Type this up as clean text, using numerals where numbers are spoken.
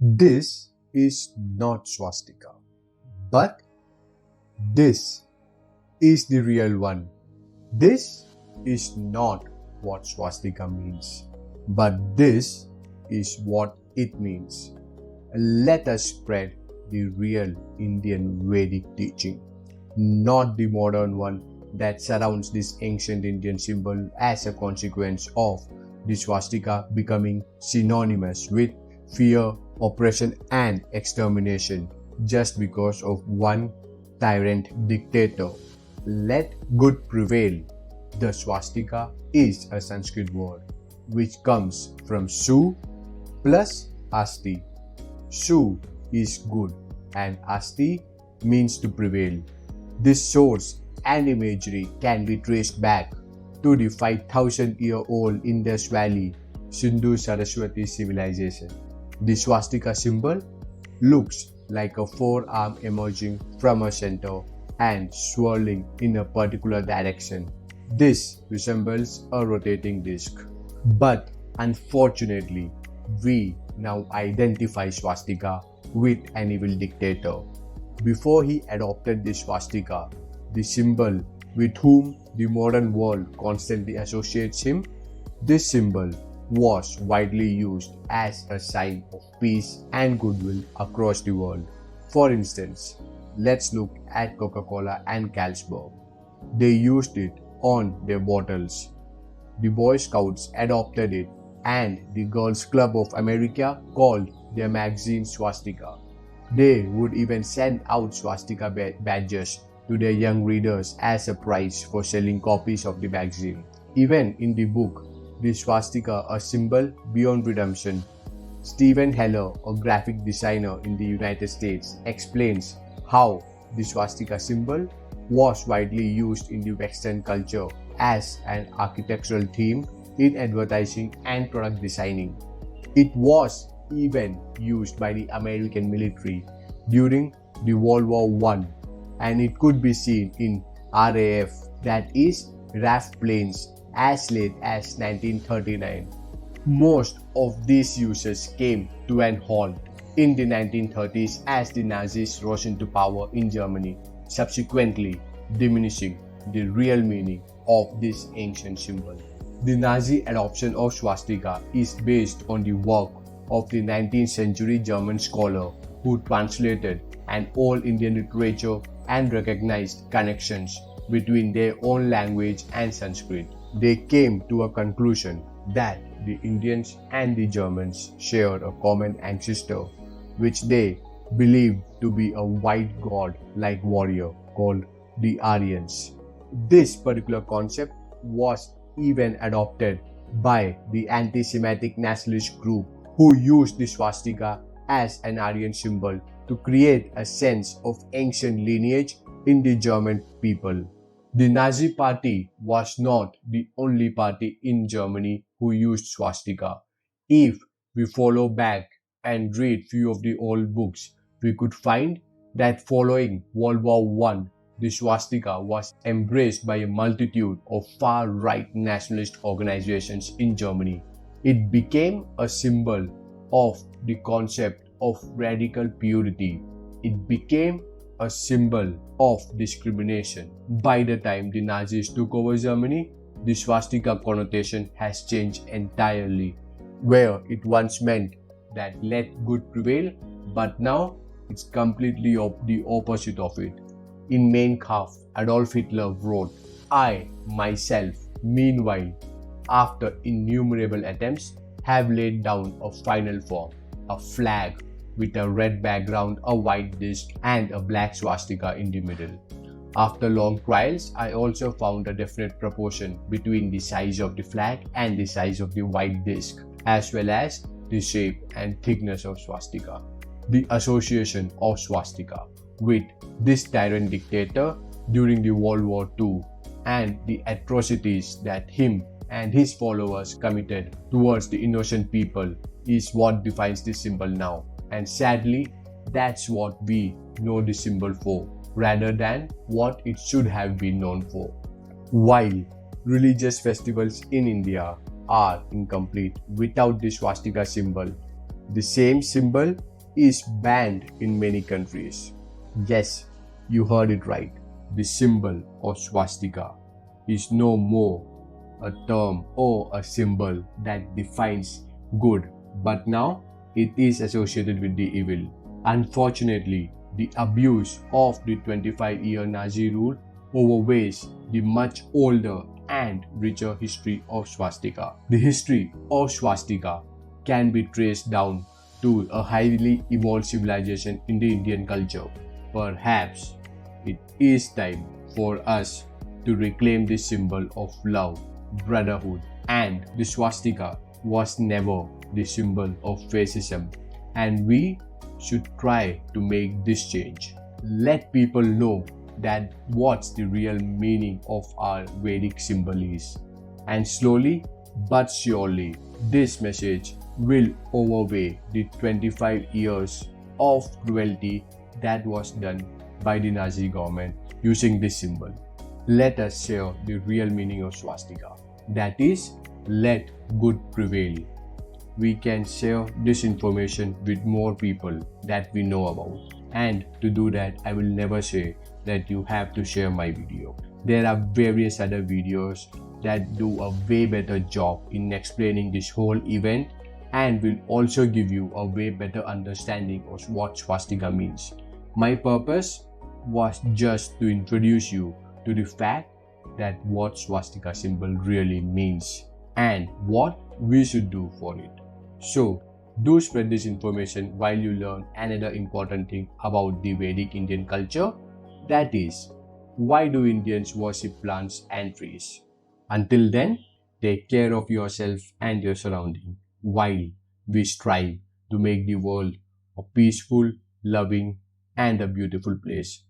This is not swastika, but this is the real one. This is not what swastika means, but this is what it means. Let us spread the real Indian Vedic teaching, not the modern one that surrounds this ancient Indian symbol as a consequence of the swastika becoming synonymous with fear, oppression and extermination just because of one tyrant dictator. Let good prevail. The swastika is a Sanskrit word which comes from Su plus Asti. Su is good and Asti means to prevail. This source and imagery can be traced back to the 5,000-year-old Indus Valley Sindhu-Saraswati civilization. The swastika symbol looks like a forearm emerging from a center and swirling in a particular direction. This resembles a rotating disc. But unfortunately, we now identify swastika with an evil dictator. Before he adopted the swastika, the symbol with whom the modern world constantly associates him, this symbol was widely used as a sign of peace and goodwill across the world. For instance, let's look at Coca-Cola and Carlsberg. They used it on their bottles. The Boy Scouts adopted it, and the Girls Club of America called their magazine Swastika. They would even send out swastika badges to their young readers as a prize for selling copies of the magazine. Even in the book, The Swastika, A Symbol Beyond Redemption, Stephen Heller, a graphic designer in the United States, explains how the swastika symbol was widely used in the Western culture as an architectural theme in advertising and product designing. It was even used by the American military during the World War I, and it could be seen in RAF, that is RAF planes, as late as 1939. Most of these uses came to an halt in the 1930s as the Nazis rose into power in Germany, subsequently diminishing the real meaning of this ancient symbol. The Nazi adoption of swastika is based on the work of the 19th century German scholar who translated an old Indian literature and recognized connections between their own language and Sanskrit. They came to a conclusion that the Indians and the Germans shared a common ancestor, which they believed to be a white god-like warrior called the Aryans. This particular concept was even adopted by the anti-Semitic nationalist group who used the swastika as an Aryan symbol to create a sense of ancient lineage in the German people. The Nazi Party was not the only party in Germany who used swastika. If we follow back and read few of the old books, we could find that following World War I, the swastika was embraced by a multitude of far-right nationalist organizations in Germany. It became a symbol of the concept of radical purity. It became a symbol of discrimination. By the time the Nazis took over Germany, the swastika connotation has changed entirely. Where it once meant that let good prevail, but now it's completely the opposite of it. In Mein Kampf, Adolf Hitler wrote, "I, myself, meanwhile, after innumerable attempts, have laid down a final form, a flag with a red background, a white disc, and a black swastika in the middle. After long trials, I also found a definite proportion between the size of the flag and the size of the white disc, as well as the shape and thickness of swastika. The association of swastika with this tyrant dictator during the World War II and the atrocities that him and his followers committed towards the innocent people is what defines this symbol now. And sadly, that's what we know the symbol for, rather than what it should have been known for. While religious festivals in India are incomplete without the swastika symbol, the same symbol is banned in many countries. Yes, you heard it right. The symbol of swastika is no more a term or a symbol that defines good, but now it is associated with the evil. Unfortunately, the abuse of the 25-year Nazi rule overweighs the much older and richer history of swastika. The history of swastika can be traced down to a highly evolved civilization in the Indian culture. Perhaps it is time for us to reclaim this symbol of love, brotherhood, and the swastika was never the symbol of fascism, and we should try to make this change. Let people know that what's the real meaning of our Vedic symbol is, and slowly but surely this message will overweigh the 25 years of cruelty that was done by the Nazi government using this symbol. Let us share the real meaning of swastika. That is, let good prevail. We can share this information with more people that we know about. And to do that, I will never say that you have to share my video. There are various other videos that do a way better job in explaining this whole event and will also give you a way better understanding of what swastika means. My purpose was just to introduce you to the fact that what swastika symbol really means and what we should do for it. So, do spread this information while you learn another important thing about the Vedic Indian culture. That is, why do Indians worship plants and trees? Until then, take care of yourself and your surrounding while we strive to make the world a peaceful, loving, and a beautiful place.